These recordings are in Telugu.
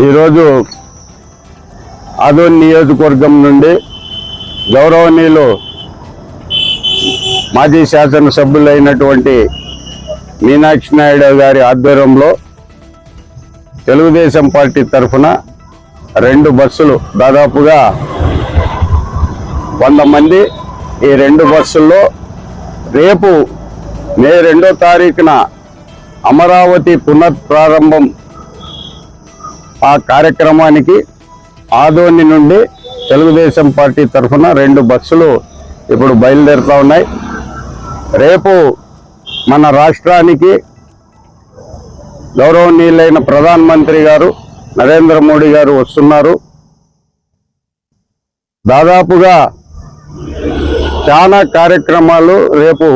ఈరోజు ఆదోని నియోజకవర్గం నుండి గౌరవనీయులు మాజీ శాసనసభ్యులైనటువంటి మీనాక్షి నాయుడు గారి ఆధ్వర్యంలో తెలుగుదేశం పార్టీ తరఫున 2 బస్సులు దాదాపుగా 100 మంది ఈ 2 బస్సుల్లో రేపు మే 2వ తారీఖున అమరావతి పునఃప్రారంభం ఆ కార్యక్రమానికి ఆదోని నుండి తెలుగుదేశం పార్టీ తరఫున 2 బస్సులు ఇప్పుడు బయలుదేరుతూ ఉన్నాయి. రేపు మన రాష్ట్రానికి గౌరవనీయులైన ప్రధానమంత్రి గారు నరేంద్ర మోడీ గారు వస్తున్నారు. దాదాపుగా చాలా కార్యక్రమాలు రేపు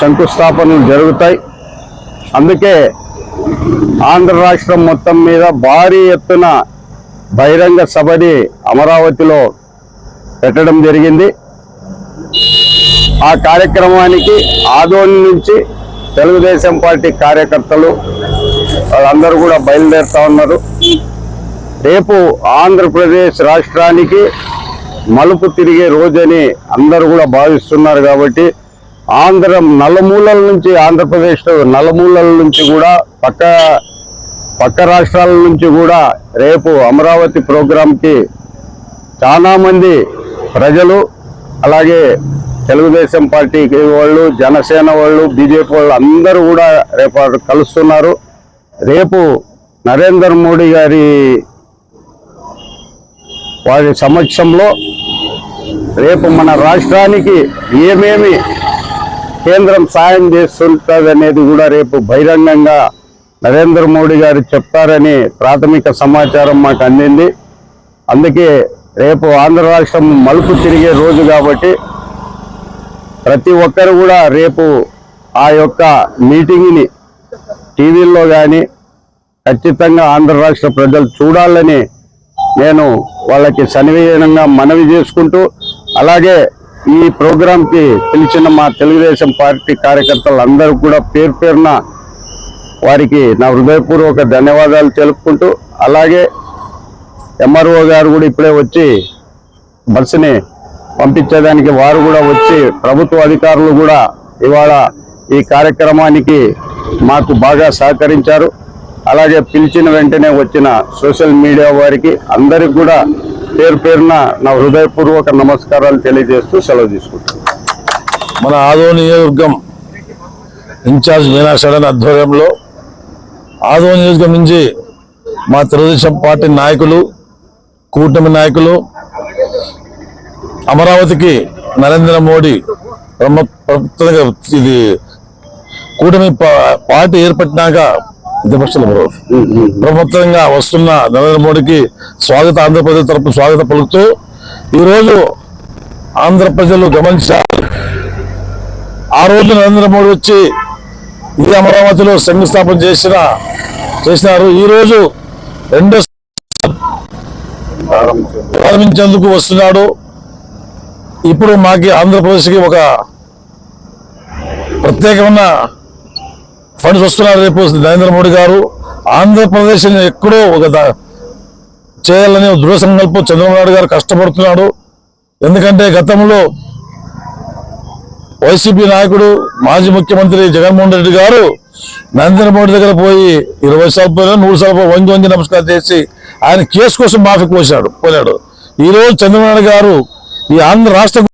శంకుస్థాపనలు జరుగుతాయి. అందుకే ఆంధ్ర రాష్ట్రం మొత్తం మీద భారీ ఎత్తున బహిరంగ సభని అమరావతిలో పెట్టడం జరిగింది. ఆ కార్యక్రమానికి ఆదోని నుంచి తెలుగుదేశం పార్టీ కార్యకర్తలు వాళ్ళందరూ కూడా బయలుదేరుతా ఉన్నారు. రేపు ఆంధ్రప్రదేశ్ రాష్ట్రానికి మలుపు తిరిగే రోజని అందరూ కూడా భావిస్తున్నారు. కాబట్టి నలుమూలల నుంచి ఆంధ్రప్రదేశ్ నలుమూలల నుంచి కూడా పక్క రాష్ట్రాల నుంచి కూడా రేపు అమరావతి ప్రోగ్రాంకి చాలా మంది ప్రజలు, అలాగే తెలుగుదేశం పార్టీకి వాళ్ళు, జనసేన వాళ్ళు, బీజేపీ వాళ్ళు అందరూ కూడా రేపు కలుస్తున్నారు. రేపు నరేంద్ర మోడీ వారి సమక్షంలో రేపు మన రాష్ట్రానికి ఏమేమి కేంద్రం సాయం చేస్తుంటుంది అనేది కూడా రేపు బహిరంగంగా నరేంద్ర మోడీ గారు చెప్తారని ప్రాథమిక సమాచారం మాకు అందింది. అందుకే రేపు ఆంధ్ర రాష్ట్రం మలుపు తిరిగే రోజు కాబట్టి ప్రతి ఒక్కరు కూడా రేపు ఆ యొక్క మీటింగ్ని టీవీల్లో కానీ ఖచ్చితంగా ఆంధ్ర రాష్ట్ర ప్రజలు చూడాలని నేను వాళ్ళకి సన్నివేయంగా మనవి చేసుకుంటూ, అలాగే ఈ ప్రోగ్రాంకి పిలిచిన మా తెలుగుదేశం పార్టీ కార్యకర్తలందరూ కూడా పేరు పేరున వారికి నా హృదయపూర్వక ధన్యవాదాలు తెలుపుకుంటూ, అలాగే ఎంఆర్ఓ గారు కూడా ఇప్పుడే వచ్చి బస్సుని పంపించేదానికి వారు కూడా వచ్చి ప్రభుత్వ అధికారులు కూడా ఇవాళ ఈ కార్యక్రమానికి మాకు బాగా సహకరించారు. అలాగే పిలిచిన వెంటనే వచ్చిన సోషల్ మీడియా వారికి అందరికి కూడా పేరు పేరున నా హృదయపూర్వక నమస్కారాలు తెలియజేస్తూ సెలవు తీసుకుంటాను. మన ఆదోని నియోజకవర్గం ఇన్ఛార్జ్ మీనాక్షి ఆధ్వర్యంలో ఆదోని నియోజకవర్గం నుంచి మా తెలుగుదేశం పార్టీ నాయకులు, కూటమి నాయకులు అమరావతికి నరేంద్ర మోడీ ప్రభుత్వంగా ఇది కూటమి పార్టీ ఏర్పడినాక ప్రభుత్వంగా వస్తున్న నరేంద్ర మోడీకి ఆంధ్రప్రదేశ్ తరపు స్వాగతం పలుకుతూ ఈరోజు ఆంధ్ర ప్రజలు గమనించారు. ఆ రోజు నరేంద్ర మోడీ వచ్చి ఈ అమరావతిలో శంకుస్థాపన చేసినారు. ఈరోజు 2వ ప్రారంభించేందుకు వస్తున్నాడు. ఇప్పుడు మాకి ఆంధ్రప్రదేశ్కి ఒక ప్రత్యేకమైన ఫండ్స్ వస్తున్నారు. రేపు నరేంద్ర మోడీ గారు ఆంధ్రప్రదేశ్ ఎక్కడో ఒక చేయాలని దృఢ సంకల్పం చంద్రబాబు నాయుడు గారు కష్టపడుతున్నాడు. ఎందుకంటే గతంలో వైసీపీ నాయకుడు మాజీ ముఖ్యమంత్రి జగన్మోహన్ రెడ్డి గారు నరేంద్ర మోడీ దగ్గర పోయి 20 సార్లు పోయినా 100 సార్లు వంగి నమస్కారం చేసి ఆయన కేసు కోసం మాఫీ పోయినాడు. ఈరోజు చంద్రబాబు నాయుడు గారు ఈ ఆంధ్ర రాష్ట్ర